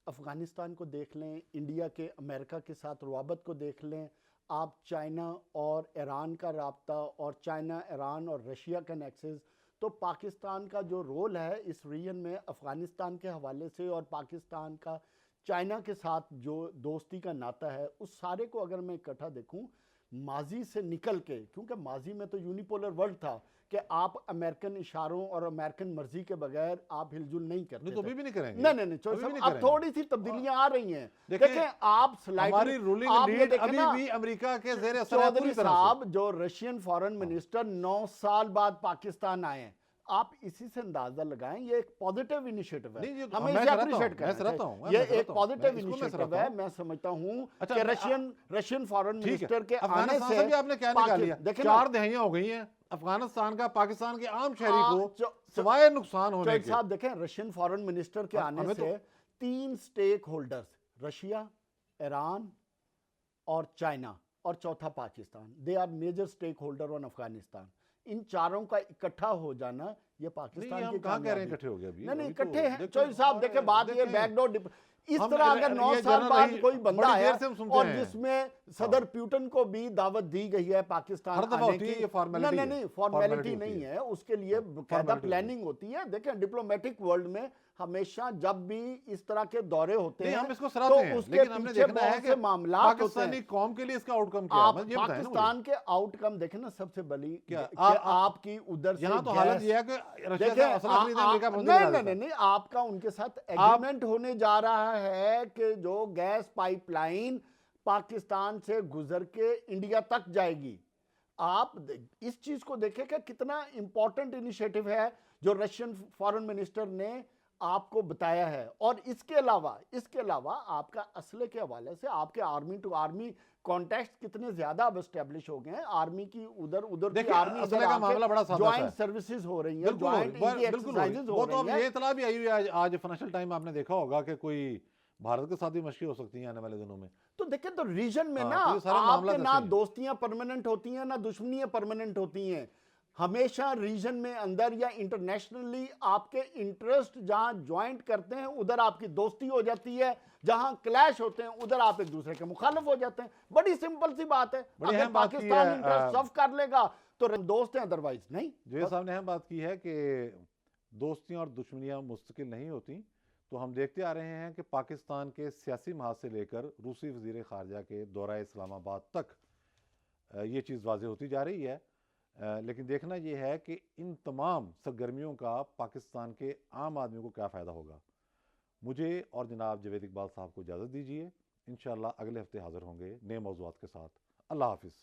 अफ़गानिस्तान को देख लें, इंडिया के अमेरिका के साथ रवाबत को देख लें, आप चाइना और ईरान का राब्ता और चाइना, ईरान और रशिया का नेक्सस, तो पाकिस्तान का जो रोल है इस रीजन में अफ़गानिस्तान के हवाले से और पाकिस्तान का चाइना के साथ जो दोस्ती का नाता है, उस सारे को अगर मैं इकट्ठा देखूं, माजी से निकल के, क्योंकि माजी में तो यूनिपोलर वर्ल्ड था कि आप अमेरिकन इशारों और अमेरिकन मर्जी के बगैर आप हिलजुल नहीं करते नहीं तो थे। अभी भी नहीं करेंगे। नहीं चौधरी अभी भी साहब, नहीं अब करेंगे। थोड़ी सी तब्दीलियां आ रही हैं। देखिए, देखें आप स्लाइड, हमारी रूलिंग आप ये लीड देखें अभी ना, भी अमेरिका के ज़ेर असर है चौधरी पूरी तरह से। साहब जो रशियन फॉरेन मिनिस्टर 9 साल बाद पाकिस्तान आए हैं, आप इसी से अंदाजा लगाएं, ये एक पॉजिटिव इनिशिएटिव है। नहीं, ये हमें मैं इसे सहमत हूं, अप्रिशिएट मैं करना सहमत हूं, चाहिए। मैं ये सहमत एक हूं, पॉजिटिव मैं इसको मैं इनिशिएटिव सहमत है। हूं। मैं समझता हूं अच्छा, कि रशियन फॉरेन ठीक है, मिनिस्टर के आने अफगानिस्तान से से भी आपने क्या निकाल लिया? देखें 4 ना, दहाइयां हो गई हैं अफगानिस्तान का पाकिस्तान के आम शहरी को जो- सवाए नुकसान होने चौधरी के। साहब देखें, रशियन फॉरेन मिनिस्टर के आने हमें से 3 स्टेक होल्डर्स, रशिया, ईरान और चाइना और चौथा Pakistan, they are major stakeholder on Afghanistan. इन चारों का इकट्ठा हो जाना ये पाकिस्तान नहीं, की हम कहाँ कह रहे हैं कामयाबी। इकट्ठे हो गए अभी? नहीं अभी तो इकट्ठे हैं देखिए, चौधरी साहब। देखें बात ये देखें, बैकडोर इस हम तरह अगर 9 ये साल जनरल बाद रही, कोई बंदा बड़ी आया देर से हम सुनते और हैं। जिसमें सदर प्यूटन को भी दावत दी गई है पाकिस्तान हर दफा आने होती है, की, ये formality है। नहीं Formality फॉर्मेलिटी होती नहीं है। है, उसके लिए बाकायदा formality प्लानिंग होती है। देखें डिप्लोमेटिक वर्ल्ड में हमेशा जब भी इस तरह के दौरे होते नहीं, हैं हम इसको सराहते हैं, तो उसके लेकिन हमने पीछे देखना है बहुत कि से मामला होते पाकिस्तानी हैं। कौम के लिए इसका आउटकम क्या है? आप मुझे बताएं ना मुझे। पाकिस्तान के आउटकम देखें ना, सबसे बड़ी क्या? कि आप- आपकी उधर से यहाँ तो हालत गैस- ये है कि रशिया से देखें, असला खरीदे अमेरिका पहुंच नहीं रहा नहीं था। नहीं, आपका उनके साथ एग्रीमेंट होने जा रहा है कि जो गैस पाइपलाइन पाकिस्तान से गुजर के इंडिया तक जाएगी। आप इस चीज को देखें कि कितना इंपॉर्टेंट इनिशिएटिव है जो रशियन फॉरेन मिनिस्टर ने आपको बताया है। और इसके अलावा आपका असले के हवाले से आपके आर्मी टू आर्मी कॉन्टैक्ट कितने ज्यादा अब एस्टेब्लिश हो गए हैं। आर्मी की उधर की देखिए, आर्मी असले का मामला बड़ा सादा सा है। ज्वाइंट सर्विसेज हो रही है, बिल्कुल ज्वाइंट बिल्कुल एक्सरसाइजेज हो वो तो अब रही है। ये इतला भी आई हुई है। आज फाइनेंशियल टाइम आपने देखा होगा कि कोई भारत के साथ भी मशकी हो सकती है आने वाले दिनों में। तो देखें, तो रीजन में हाँ, ना तो ये सारे मामला आपके ना ऐसे हैं। दोस्तियां परमानेंट होती हैं ना दुश्मनियां परमानेंट होती हैं। हमेशा रीजन में अंदर या इंटरनेशनली आपके इंटरेस्ट जहां ज्वाइंट करते हैं उधर आपकी दोस्ती हो जाती है, जहां क्लैश होते हैं उधर आप एक दूसरे के मुखालिफ हो जाते हैं। बड़ी सिंपल सी बात है। बड़ी अगर अहम बात की पाकिस्तान है, इंटरेस्ट सर्व कर लेगा तो दोस्त हैं, अदरवाइज नहीं। जो साहब ने अहम बात की है कि दोस्तियां और दुश्मनियां मुस्तकिल नहीं होती। तो हम देखते आ रहे हैं कि पाकिस्तान के सियासी महाज से लेकर रूसी वज़ीर ख़ारजा के दौरा इस्लामाबाद तक ये चीज़ वाज़ेह होती जा रही है। लेकिन देखना ये है कि इन तमाम सरगर्मियों का पाकिस्तान के आम आदमी को क्या फ़ायदा होगा। मुझे और जनाब जवेद इकबाल साहब को इजाज़त दीजिए। इंशाअल्लाह अगले हफ्ते हाज़िर होंगे नए मौज़ूआत के साथ। अल्लाह हाफिज़।